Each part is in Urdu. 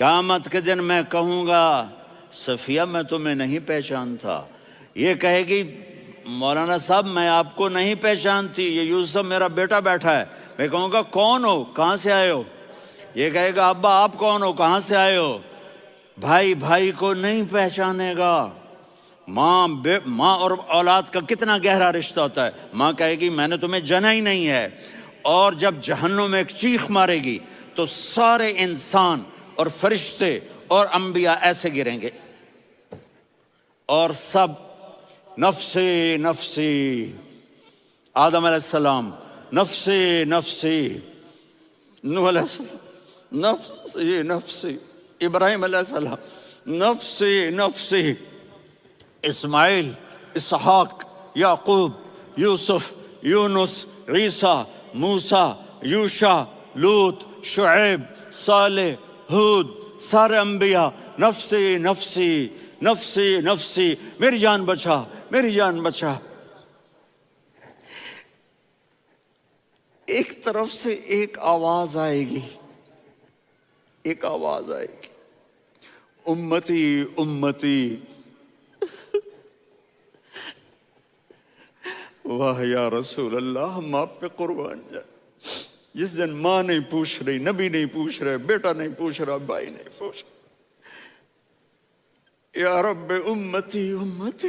قیامت کے دن میں کہوں گا صفیہ میں تمہیں نہیں پہچانتا، یہ کہے گی مولانا صاحب میں آپ کو نہیں پہچانتی، یہ یوسف میرا بیٹا بیٹھا ہے۔ میں کہوں گا کون ہو، کہاں سے آئے ہو؟ یہ کہے گا ابا آپ کون ہو، کہاں سے آئے ہو؟ بھائی بھائی کو نہیں پہچانے گا۔ ماں اور اولاد کا کتنا گہرا رشتہ ہوتا ہے۔ ماں کہے گی میں نے تمہیں جنا ہی نہیں ہے، اور جب جہنم میں ایک چیخ مارے گی تو سارے انسان اور فرشتے اور انبیاء ایسے گریں گے، اور سب نفسی نفسی، آدم علیہ السلام نفسی نفسی، نوح علیہ السلام نفسی نفسی، ابراہیم علیہ السلام نفسی نفسی، اسماعیل، اسحاق، یعقوب، یوسف، یونس، عیسیٰ، موسیٰ، یوشع، لوط، شعیب، صالح، ہود، سارے انبیاء نفسی نفسی نفسی نفسی، میری جان بچا میری جان بچا۔ ایک طرف سے ایک آواز آئے گی، ایک آواز آئے گی، امتی امتی۔ واہ یا رسول اللہ، ہم آپ پہ قربان جائیں۔ جس دن ماں نہیں پوچھ رہی، نبی نہیں پوچھ رہے، بیٹا نہیں پوچھ رہا، بھائی نہیں پوچھ رہا، یا رب امتی امتی،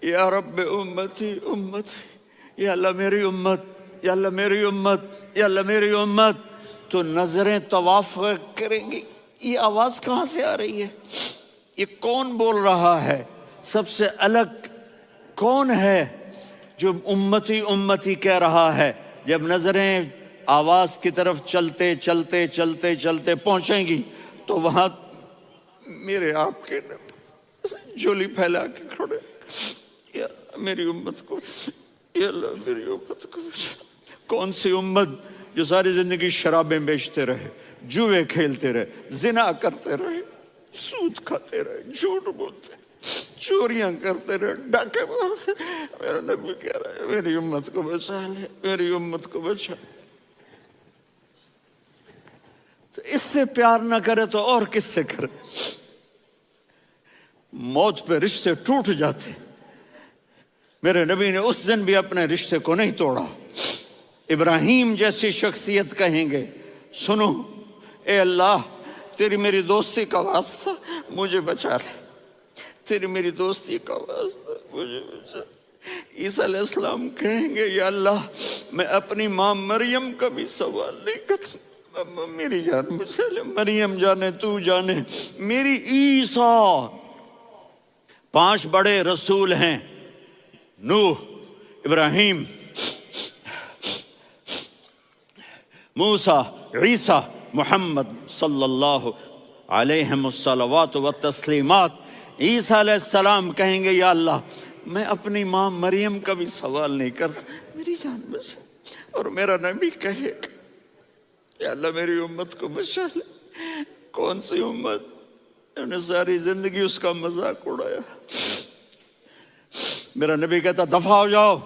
یا رب امتی امتی، یا اللہ میری امت، یا اللہ میری امت، یا اللہ میری امت۔ تو نظریں طواف کریں گی، یہ آواز کہاں سے آ رہی ہے؟ یہ کون بول رہا ہے؟ سب سے الگ کون ہے جو امتی امتی کہہ رہا ہے؟ جب نظریں آواز کی طرف چلتے چلتے چلتے چلتے پہنچیں گی تو وہاں میرے آپ کے جولی پھیلا کے کھڑے، یا میری امت کو، یا اللہ میری امت کو۔ کون سی امت جو ساری زندگی شرابیں بیچتے رہے، جوئے کھیلتے رہے، زنا کرتے رہے، سود کھاتے رہے، جھوٹ بولتے رہے، چوریاں کرتے رہے، ڈاکے مارتے رہے۔ میرا نبی کہہ رہا ہے میری امت کو بچا لے، میری امت کو بچا۔ تو اس سے پیار نہ کرے تو اور کس سے کرے؟ موت پہ رشتے ٹوٹ جاتے، میرے نبی نے اس دن بھی اپنے رشتے کو نہیں توڑا۔ ابراہیم جیسی شخصیت کہیں گے سنو اے اللہ تیری میری دوستی کا واسطہ مجھے بچا لے، تیری میری دوستی کا واسطہ مجھے بچا۔ عیسیٰ علیہ السلام کہیں گے یا اللہ میں اپنی ماں مریم کا بھی سوال نہیں کرتا، میری جان بچا لے، مریم جانے تو جانے میری عیسیٰ۔ 5 بڑے رسول ہیں، نوح، ابراہیم، موسیٰ، عیسیٰ، محمد صلی اللہ علیہ الصلوات والتسلیمات۔ عیسیٰ علیہ السلام کہیں گے یا اللہ میں اپنی ماں مریم کا بھی سوال نہیں کرتا، میری جان بچا۔ اور میرا نبی کہے یا اللہ میری امت کو بچا لے۔ کون سی امت؟ انہوں نے ساری زندگی اس کا مذاق اڑایا۔ میرا نبی کہتا دفع ہو جاؤ،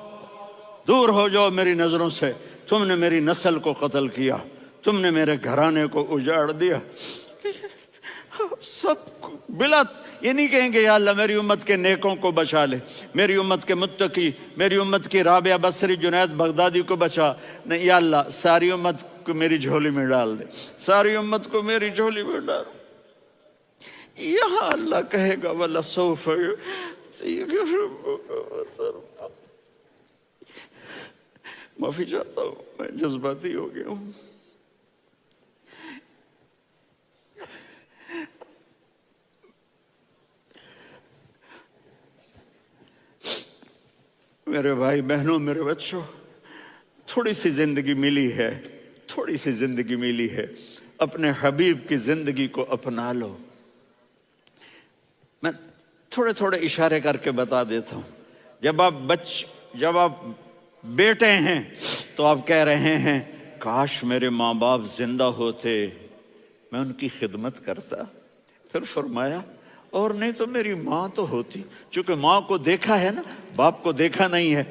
دور ہو جاؤ میری نظروں سے، تم نے میری نسل کو قتل کیا، تم نے میرے گھرانے کو اجاڑ دیا۔ سب بلا یہ نہیں کہیں گے یا اللہ میری امت کے نیکوں کو بچا لے، میری امت کے متقی، میری امت کی رابعہ بصری، جنید بغدادی کو بچا، نہیں یا اللہ ساری امت کو میری جھولی میں ڈال دے، ساری امت کو میری جھولی میں ڈال۔ یہاں اللہ کہے گا وَلَسَوْفَ يُعْطِيكَ رَبُّكَ فَتَرْضَىٰ۔ معافی چاہتا ہوں میں جذباتی ہو گیا ہوں۔ میرے بھائی بہنوں، میرے بچوں، تھوڑی سی زندگی ملی ہے، تھوڑی سی زندگی ملی ہے، اپنے حبیب کی زندگی کو اپنا لو۔ میں تھوڑے تھوڑے اشارے کر کے بتا دیتا ہوں۔ جب آپ بیٹے ہیں تو آپ کہہ رہے ہیں کاش میرے ماں باپ زندہ ہوتے، میں ان کی خدمت کرتا۔ پھر فرمایا اور نہیں تو میری ماں تو ہوتی، چونکہ ماں کو دیکھا ہے نا، باپ کو دیکھا نہیں ہے،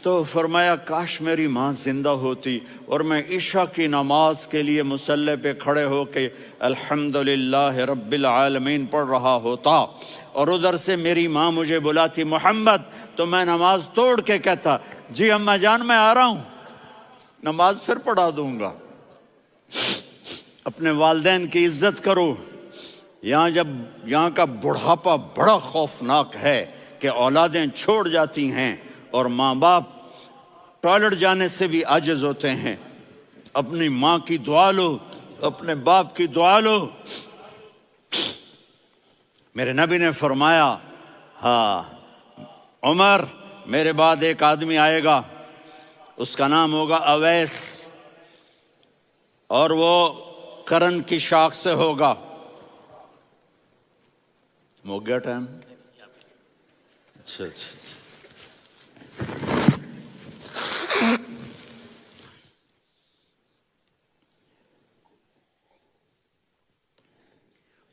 تو فرمایا کاش میری ماں زندہ ہوتی اور میں عشاء کی نماز کے لیے مصلی پہ کھڑے ہو کے الحمدللہ رب العالمین پڑھ رہا ہوتا اور ادھر سے میری ماں مجھے بلاتی محمد، تو میں نماز توڑ کے کہتا جی اماں جان میں آ رہا ہوں، نماز پھر پڑھا دوں گا۔ اپنے والدین کی عزت کرو۔ یہاں کا بڑھاپا بڑا خوفناک ہے کہ اولادیں چھوڑ جاتی ہیں اور ماں باپ ٹوائلٹ جانے سے بھی عاجز ہوتے ہیں۔ اپنی ماں کی دعا لو، اپنے باپ کی دعا لو۔ میرے نبی نے فرمایا ہاں عمر، میرے بعد ایک آدمی آئے گا، اس کا نام ہوگا اویس، اور وہ قرن کی شاخ سے ہوگا۔ ہو گیا ٹائم؟ اچھا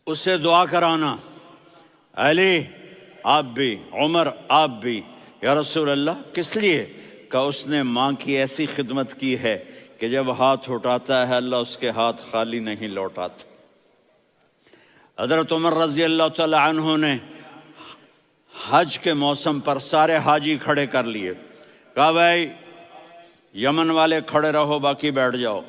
اس سے دعا کرانا، علی آپ بھی، عمر آپ بھی۔ یا رسول اللہ کس لیے؟ کہ اس نے ماں کی ایسی خدمت کی ہے کہ جب ہاتھ اٹھاتا ہے اللہ اس کے ہاتھ خالی نہیں لوٹاتا۔ حضرت عمر رضی اللہ تعالی عنہ نے حج کے موسم پر سارے حاجی کھڑے کر لیے، کہا بھائی یمن والے کھڑے رہو باقی بیٹھ جاؤ،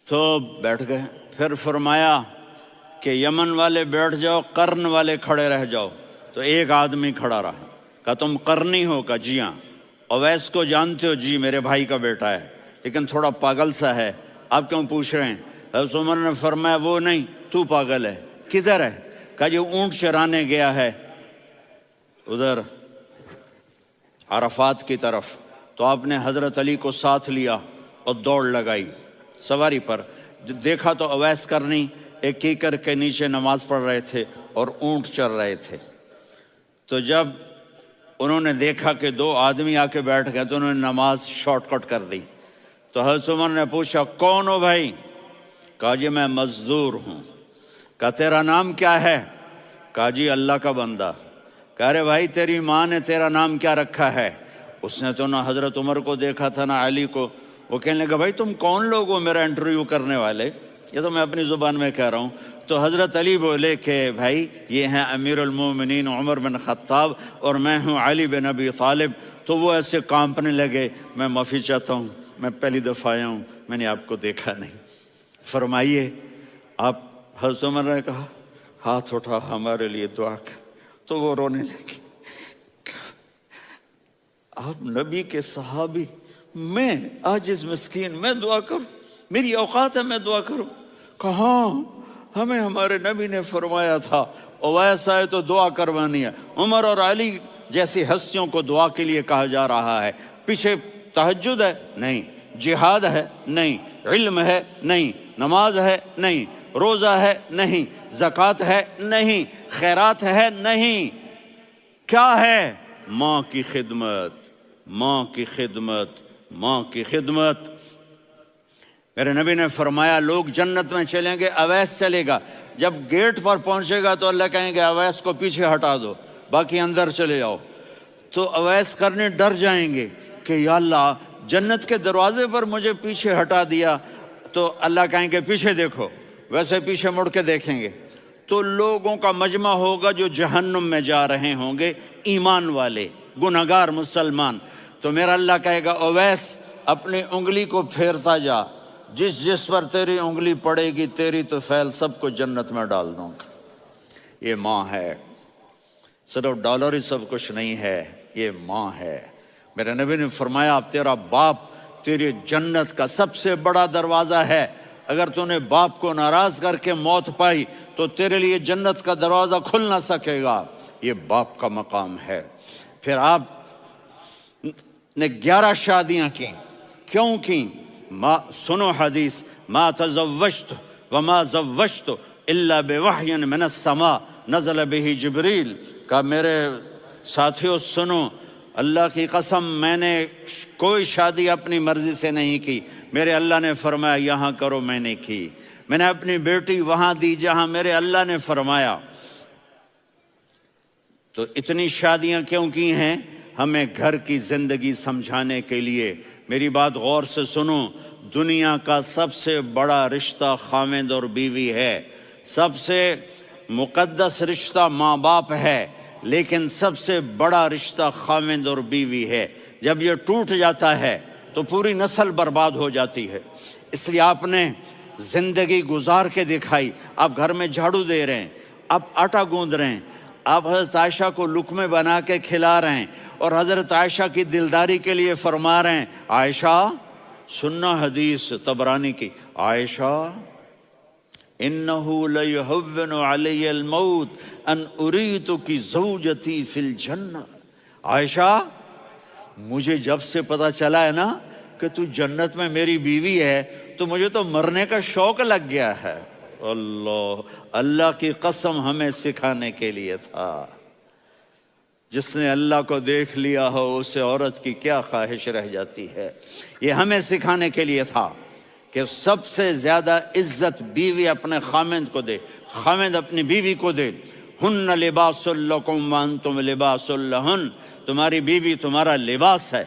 تو بیٹھ گئے۔ پھر فرمایا کہ یمن والے بیٹھ جاؤ، قرن والے کھڑے رہ جاؤ، تو ایک آدمی کھڑا رہا۔ کہا تم قرنی ہو؟ کہا جی ہاں۔ اویس کو جانتے ہو؟ جی میرے بھائی کا بیٹا ہے لیکن تھوڑا پاگل سا ہے، آپ کیوں پوچھ رہے ہیں؟ حضرت عمر نے فرمایا وہ نہیں، تو پاگل ہے۔ کدھر ہے؟ کہا جی اونٹ چرانے گیا ہے ادھر عرفات کی طرف۔ تو آپ نے حضرت علی کو ساتھ لیا اور دوڑ لگائی سواری پر۔ دیکھا تو اویس کرنی ایک کیکر کے نیچے نماز پڑھ رہے تھے اور اونٹ چر رہے تھے۔ تو جب انہوں نے دیکھا کہ دو آدمی آ کے بیٹھ گئے تو انہوں نے نماز شارٹ کٹ کر دی۔ تو حضرت عمر نے پوچھا کون ہو بھائی؟ کہا جی میں مزدور ہوں۔ کہا تیرا نام کیا ہے؟ کہا جی اللہ کا بندہ۔ کہا رے بھائی تیری ماں نے تیرا نام کیا رکھا ہے؟ اس نے تو نہ حضرت عمر کو دیکھا تھا نہ علی کو۔ وہ کہنے لگا بھائی تم کون لوگ ہو میرا انٹرویو کرنے والے؟ یہ تو میں اپنی زبان میں کہہ رہا ہوں۔ تو حضرت علی بولے کہ بھائی یہ ہیں امیر المومنین عمر بن خطاب اور میں ہوں علی بن ابی طالب۔ تو وہ ایسے کانپنے لگے، میں معافی چاہتا ہوں، میں پہلی دفعہ آیا ہوں، میں نے آپ کو دیکھا نہیں، فرمائیے آپ۔ حضرت عمر نے کہا ہاتھ اٹھا ہمارے لیے دعا کر۔ تو وہ رونے لگی۔ آپ نبی کے صحابی، میں عاجز مسکین میں دعا کروں؟ میری اوقات ہے میں دعا کروں؟ کہاں، ہمیں ہمارے نبی نے فرمایا تھا اویس آئے تو دعا کروانی ہے۔ عمر اور علی جیسی ہستیوں کو دعا کے لیے کہا جا رہا ہے۔ پیچھے تہجد ہے؟ نہیں۔ جہاد ہے؟ نہیں۔ علم ہے؟ نہیں۔ نماز ہے؟ نہیں۔ روزہ ہے؟ نہیں۔ زکوٰۃ ہے؟ نہیں۔ خیرات ہے؟ نہیں۔ کیا ہے؟ ماں کی خدمت، ماں کی خدمت، ماں کی خدمت۔ میرے نبی نے فرمایا لوگ جنت میں چلیں گے، اویس چلے گا، جب گیٹ پر پہنچے گا تو اللہ کہیں گے اویس کو پیچھے ہٹا دو، باقی اندر چلے جاؤ۔ تو اویس کرنے ڈر جائیں گے کہ یا اللہ جنت کے دروازے پر مجھے پیچھے ہٹا دیا، تو اللہ کہیں گے پیچھے دیکھو، ویسے پیچھے مڑ کے دیکھیں گے تو لوگوں کا مجمع ہوگا جو جہنم میں جا رہے ہوں گے، ایمان والے، گنہگار مسلمان۔ تو میرا اللہ کہے گا اویس اپنی انگلی کو پھیرتا جا، جس جس پر تیری انگلی پڑے گی تیری تو فیل سب کو جنت میں ڈال دوں گا۔ یہ ماں ہے، صرف ڈالر ہی سب کچھ نہیں ہے، یہ ماں ہے۔ میرے نبی نے فرمایا اب تیرا باپ تیری جنت کا سب سے بڑا دروازہ ہے، اگر تو نے باپ کو ناراض کر کے موت پائی تو تیرے لیے جنت کا دروازہ کھل نہ سکے گا، یہ باپ کا مقام ہے۔ پھر آپ نے 11 شادیاں کی، کیوں کی؟ سنو حدیث، ما تزوجت وما زوجت الا بوحی من السماء نزل به جبریل۔ کہا میرے ساتھیوں سنو، اللہ کی قسم میں نے کوئی شادی اپنی مرضی سے نہیں کی، میرے اللہ نے فرمایا یہاں کرو، میں نے کی۔ میں نے اپنی بیٹی وہاں دی جہاں میرے اللہ نے فرمایا۔ تو اتنی شادیاں کیوں کی ہیں؟ ہمیں گھر کی زندگی سمجھانے کے لیے۔ میری بات غور سے سنو، دنیا کا سب سے بڑا رشتہ خاوند اور بیوی ہے، سب سے مقدس رشتہ ماں باپ ہے، لیکن سب سے بڑا رشتہ خاوند اور بیوی ہے۔ جب یہ ٹوٹ جاتا ہے تو پوری نسل برباد ہو جاتی ہے۔ اس لیے آپ نے زندگی گزار کے دکھائی۔ آپ گھر میں جھاڑو دے رہے ہیں، آپ آٹا گوندھ رہے ہیں، آپ حضرت عائشہ کو لقمے بنا کے کھلا رہے ہیں، اور حضرت عائشہ کی دلداری کے لیے فرما رہے ہیں، عائشہ سننا حدیث طبرانی کی، عائشہ انہو لیہون علی الموت ان اریتک زوجتی فی الجنہ۔ عائشہ مجھے جب سے پتا چلا ہے نا کہ تو جنت میں میری بیوی ہے تو مجھے تو مرنے کا شوق لگ گیا ہے۔ اللہ کی قسم ہمیں سکھانے کے لیے تھا۔ جس نے اللہ کو دیکھ لیا ہو اسے عورت کی کیا خواہش رہ جاتی ہے۔ یہ ہمیں سکھانے کے لیے تھا کہ سب سے زیادہ عزت بیوی اپنے خاوند کو دے، خاوند اپنی بیوی کو دے۔ ہن لباس لکم وانتم لباس لہن، تمہاری بیوی تمہارا لباس ہے،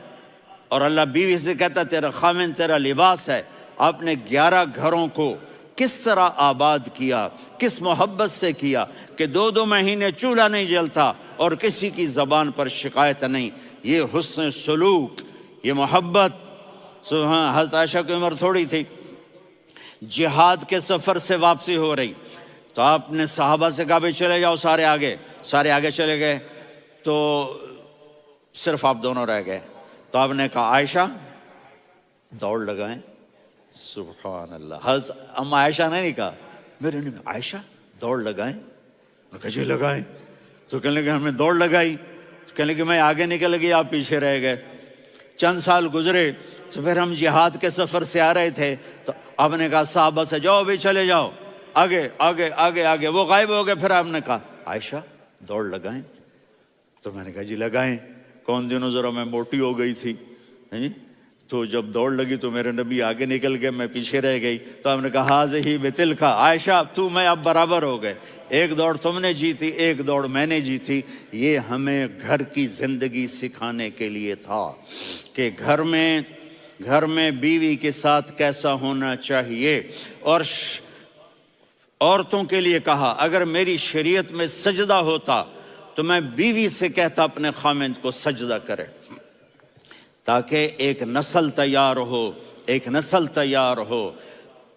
اور اللہ بیوی سے کہتا تیرا خاوند تیرا لباس ہے۔ آپ نے 11 گھروں کو کس طرح آباد کیا، کس محبت سے کیا کہ 2 مہینے چولہا نہیں جلتا اور کسی کی زبان پر شکایت نہیں۔ یہ حسن سلوک، یہ محبت۔ حضرت عائشہ کی عمر تھوڑی تھی، جہاد کے سفر سے واپسی ہو رہی، تو آپ نے صحابہ سے کہا بھائی چلے جاؤ، سارے آگے چلے گئے، تو صرف آپ دونوں رہ گئے۔ تو آپ نے کہا عائشہ دوڑ لگائیں۔ سبحان اللہ، حضرت اما عائشہ نے نہیں کہا، میرے نے عائشہ دوڑ لگائیں، کہا جی لگائیں۔ تو کہنے لگے ہمیں دوڑ لگائی، تو کہنے لگے میں آگے نکل گئی، آپ پیچھے رہ گئے۔ چند سال گزرے تو پھر ہم جہاد کے سفر سے آ رہے تھے، تو آپ نے کہا صحابہ سے جاؤ بھی چلے جاؤ، آگے آگے آگے آگے، وہ غائب ہو گئے۔ پھر آپ نے کہا عائشہ دوڑ لگائیں، تو میں نے کہا جی لگائیں۔ کون دنوں ذرا میں موٹی ہو گئی تھی، تو جب دوڑ لگی تو میرے نبی آگے نکل گئے، میں پیچھے رہ گئی۔ تو ہم نے کہا ہاذہ بتلک، عائشہ تو میں اب برابر ہو گئے، ایک دوڑ تم نے جیتی، ایک دوڑ میں نے جیتی۔ یہ ہمیں گھر کی زندگی سکھانے کے لیے تھا کہ گھر میں بیوی کے ساتھ کیسا ہونا چاہیے۔ اور عورتوں کے لیے کہا اگر میری شریعت میں سجدہ ہوتا تو میں بیوی سے کہتا اپنے خاوند کو سجدہ کرے، تاکہ ایک نسل تیار ہو،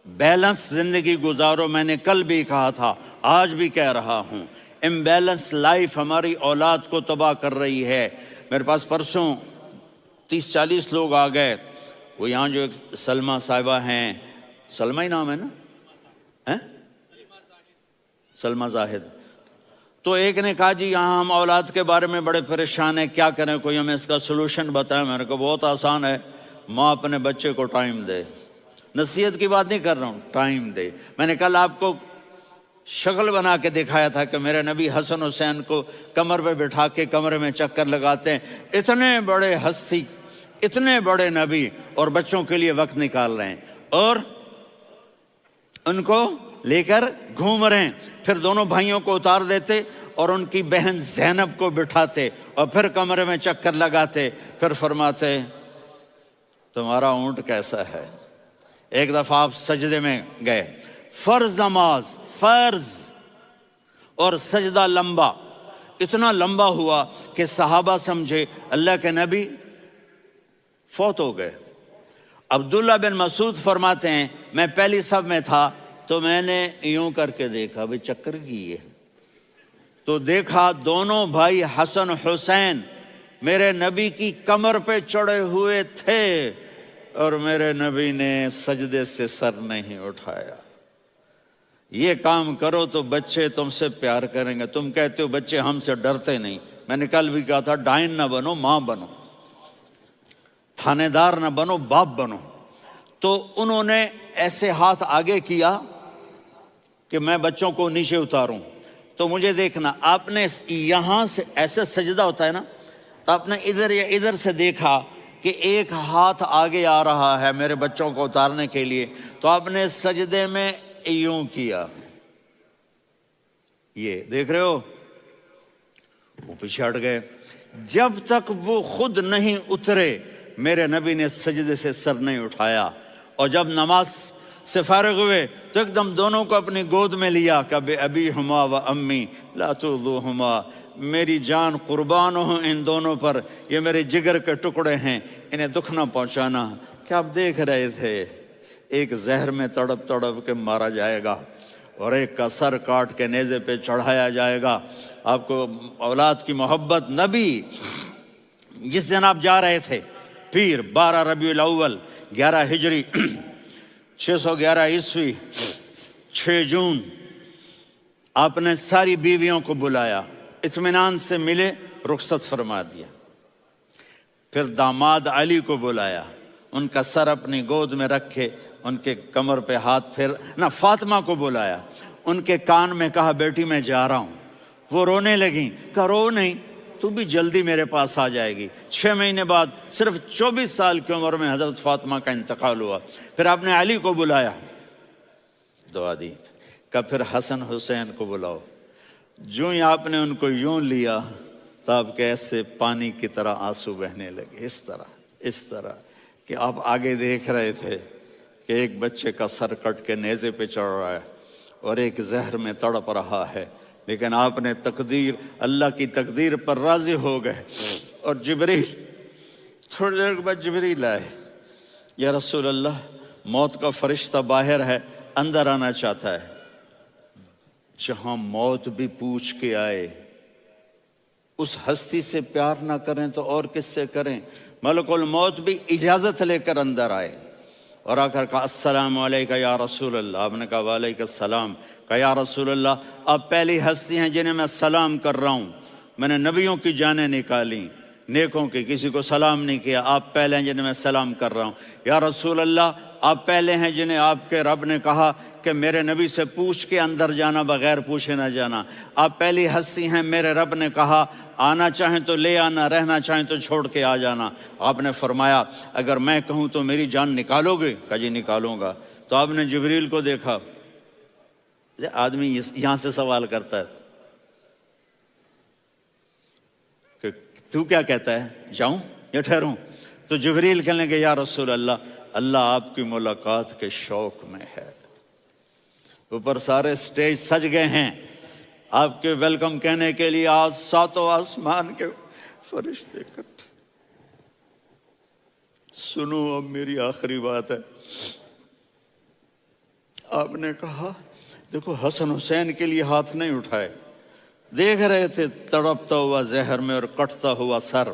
بیلنس زندگی گزارو۔ میں نے کل بھی کہا تھا، آج بھی کہہ رہا ہوں، امبیلنس لائف ہماری اولاد کو تباہ کر رہی ہے۔ میرے پاس پرسوں 30-40 لوگ آ گئے، وہ یہاں جو ایک سلمہ صاحبہ ہیں، سلمہ ہی نام ہے نا، سلمہ زاہد، تو ایک نے کہا جی یہاں ہم اولاد کے بارے میں بڑے پریشان ہیں، کیا کریں، کوئی ہمیں اس کا سلوشن بتائیں۔ میں نے کہا بہت آسان ہے، ماں اپنے بچے کو ٹائم دے، نصیحت کی بات نہیں کر رہا ہوں، ٹائم دے۔ میں نے کل آپ کو شکل بنا کے دکھایا تھا کہ میرے نبی حسن حسین کو کمر پہ بٹھا کے کمرے میں چکر لگاتے ہیں۔ اتنے بڑے ہستی، اتنے بڑے نبی، اور بچوں کے لیے وقت نکال رہے ہیں اور ان کو لے کر گھوم رہے ہیں۔ پھر دونوں بھائیوں کو اتار دیتے اور ان کی بہن زینب کو بٹھاتے اور پھر کمرے میں چکر لگاتے، پھر فرماتے تمہارا اونٹ کیسا ہے۔ ایک دفعہ آپ سجدے میں گئے، فرض نماز، فرض، اور سجدہ لمبا، اتنا لمبا ہوا کہ صحابہ سمجھے اللہ کے نبی فوت ہو گئے۔ عبداللہ بن مسعود فرماتے ہیں میں پہلی صف میں تھا تو میں نے یوں کر کے دیکھا، بھئی چکر کی ہے، تو دیکھا دونوں بھائی حسن حسین میرے نبی کی کمر پہ چڑھے ہوئے تھے اور میرے نبی نے سجدے سے سر نہیں اٹھایا۔ یہ کام کرو تو بچے تم سے پیار کریں گے۔ تم کہتے ہو بچے ہم سے ڈرتے نہیں، میں نے کل بھی کہا تھا ڈائن نہ بنو، ماں بنو، تھانے دار نہ بنو، باپ بنو۔ تو انہوں نے ایسے ہاتھ آگے کیا کہ میں بچوں کو نیچے اتاروں، تو مجھے دیکھنا، آپ نے یہاں سے ایسے سجدہ ہوتا ہے نا، تو آپ نے ادھر یا ادھر سے دیکھا کہ ایک ہاتھ آگے آ رہا ہے میرے بچوں کو اتارنے کے لیے، تو آپ نے سجدے میں یوں کیا، یہ دیکھ رہے ہو، وہ پیچھے ہٹ گئے. جب تک وہ خود نہیں اترے میرے نبی نے سجدے سے سر نہیں اٹھایا. اور جب نماز سے فارغ ہوئے تو ایک دم دونوں کو اپنی گود میں لیا کہ بے ابی ہما و امی لا تؤذوہما، میری جان قربان ہو ان دونوں پر، یہ میرے جگر کے ٹکڑے ہیں، انہیں دکھ نہ پہنچانا. کیا آپ دیکھ رہے تھے ایک زہر میں تڑپ تڑپ کے مارا جائے گا اور ایک کا سر کاٹ کے نیزے پہ چڑھایا جائے گا. آپ کو اولاد کی محبت. نبی جس دن آپ جا رہے تھے پیر 12 ربیع الاول 11 ہجری 611 عیسوی 6 جون آپ نے ساری بیویوں کو بلایا، اطمینان سے ملے، رخصت فرما دیا. پھر داماد علی کو بلایا، ان کا سر اپنی گود میں رکھے، ان کے کمر پہ ہاتھ پھیر نہ. فاطمہ کو بلایا، ان کے کان میں کہا بیٹی میں جا رہا ہوں. وہ رونے لگیں. کہا رو نہیں، تو بھی جلدی میرے پاس آ جائے گی. 6 مہینے بعد صرف 24 سال کی عمر میں حضرت فاطمہ کا انتقال ہوا. پھر آپ نے علی کو بلایا، دعا دی. کہا پھر حسن حسین کو بلاؤ. جو ہی آپ نے ان کو یوں لیا تو آپ کے ایسے پانی کی طرح آنسو بہنے لگے. اس طرح کہ آپ آگے دیکھ رہے تھے کہ ایک بچے کا سر کٹ کے نیزے پہ چڑھ رہا ہے اور ایک زہر میں تڑپ رہا ہے، لیکن آپ نے تقدیر، اللہ کی تقدیر پر راضی ہو گئے. اور جبریل تھوڑی دیر کے بعد جبریل آئے. یا رسول اللہ، موت کا فرشتہ باہر ہے، اندر آنا چاہتا ہے. جہاں موت بھی پوچھ کے آئے، اس ہستی سے پیار نہ کریں تو اور کس سے کریں؟ ملک الموت بھی اجازت لے کر اندر آئے اور آ کر کہا السلام علیکہ یا رسول اللہ. آپ نے کہا وعلیکم السلام. کہا یا رسول اللہ، آپ پہلی ہستی ہیں جنہیں میں سلام کر رہا ہوں. میں نے نبیوں کی جانیں نکالی، نیکوں کی، کسی کو سلام نہیں کیا. آپ پہلے ہیں جنہیں میں سلام کر رہا ہوں. یا رسول اللہ، آپ پہلے ہیں جنہیں آپ کے رب نے کہا کہ میرے نبی سے پوچھ کے اندر جانا، بغیر پوچھے نہ جانا. آپ پہلی ہستی ہیں میرے رب نے کہا آنا چاہیں تو لے آنا، رہنا چاہیں تو چھوڑ کے آ جانا. آپ نے فرمایا اگر میں کہوں تو میری جان نکالو گے؟ کہا جی نکالوں گا. تو آپ نے جبریل کو دیکھا. آدمی یہاں سے سوال کرتا ہے کہ تو کیا کہتا ہے، جاؤں یا ٹھہروں؟ تو جبریل کہنے لگے یا رسول اللہ، اللہ آپ کی ملاقات کے شوق میں ہے. اوپر سارے سٹیج سج گئے ہیں آپ کے ویلکم کہنے کے لیے. آج 7 آسمان کے فرشتے اکٹھے. سنو اب میری آخری بات ہے. آپ نے کہا دیکھو حسن حسین کے لیے ہاتھ نہیں اٹھائے، دیکھ رہے تھے تڑپتا ہوا زہر میں اور کٹتا ہوا سر،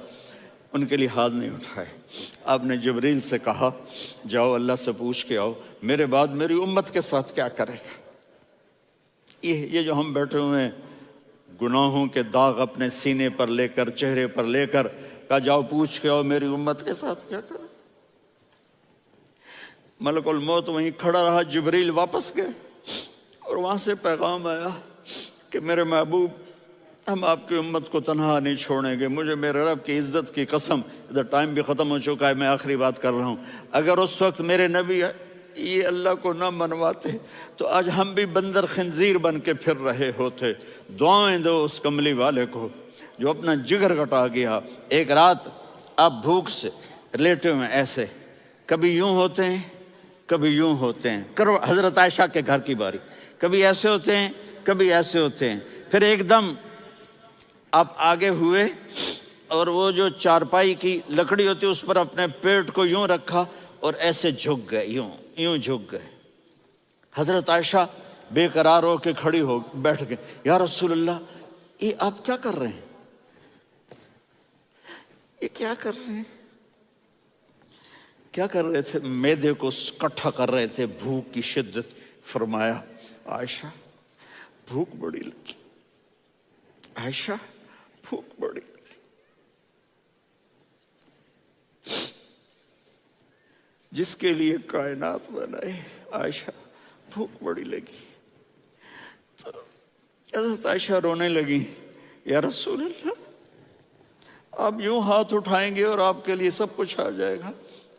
ان کے لیے ہاتھ نہیں اٹھائے. آپ نے جبریل سے کہا جاؤ اللہ سے پوچھ کے آؤ میرے بعد میری امت کے ساتھ کیا کرے گا. یہ جو ہم بیٹھے ہوئے ہیں گناہوں کے داغ اپنے سینے پر لے کر، چہرے پر لے کر، کہا جاؤ پوچھ کے آؤ میری امت کے ساتھ کیا کرے. ملک الموت وہیں کھڑا رہا. جبریل واپس گئے اور وہاں سے پیغام آیا کہ میرے محبوب، ہم آپ کی امت کو تنہا نہیں چھوڑیں گے. مجھے میرے رب کی عزت کی قسم، ادھر ٹائم بھی ختم ہو چکا ہے، میں آخری بات کر رہا ہوں، اگر اس وقت میرے نبی یہ اللہ کو نہ منواتے تو آج ہم بھی بندر خنزیر بن کے پھر رہے ہوتے. دعائیں دو اس کملی والے کو جو اپنا جگر کٹا گیا. ایک رات آپ بھوک سے لیٹے ہوئے ایسے، کبھی یوں ہوتے ہیں کبھی یوں ہوتے ہیں. کرو حضرت عائشہ کے گھر کی باری، کبھی ایسے ہوتے ہیں کبھی ایسے ہوتے ہیں. پھر ایک دم آپ آگے ہوئے اور وہ جو چارپائی کی لکڑی ہوتی ہے اس پر اپنے پیٹ کو یوں رکھا اور ایسے جھک گئے، یوں جھک گئے. حضرت عائشہ بے قرار ہو کے کھڑی ہو بیٹھ گئے. یا رسول اللہ، یہ آپ کیا کر رہے ہیں؟ یہ کیا کر رہے ہیں؟ کیا کر رہے تھے؟ معدے کو اکٹھا کر رہے تھے، بھوک کی شدت. فرمایا عائشہ بھوک بڑی لگی، عائشہ بھوک بڑی لگی. جس کے لیے کائنات بنائے، عائشہ بھوک بڑی لگی. تو حضرت عائشہ رونے لگی. یا رسول اللہ، آپ یوں ہاتھ اٹھائیں گے اور آپ کے لیے سب کچھ آ جائے گا،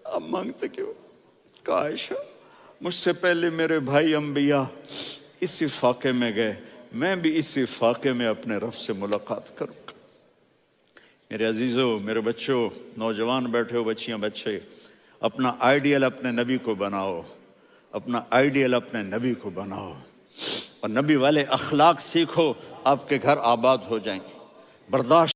آپ مانگتے کیوں؟ کہا عائشہ مجھ سے پہلے میرے بھائی انبیاء اسی فاقے میں گئے، میں بھی اسی فاقے میں اپنے رب سے ملاقات کروں گا. میرے عزیزوں، میرے بچوں، نوجوان بیٹھے ہو، بچیاں بچے، اپنا آئیڈیل اپنے نبی کو بناؤ، اپنا آئیڈیل اپنے نبی کو بناؤ، اور نبی والے اخلاق سیکھو، آپ کے گھر آباد ہو جائیں گے۔ برداشت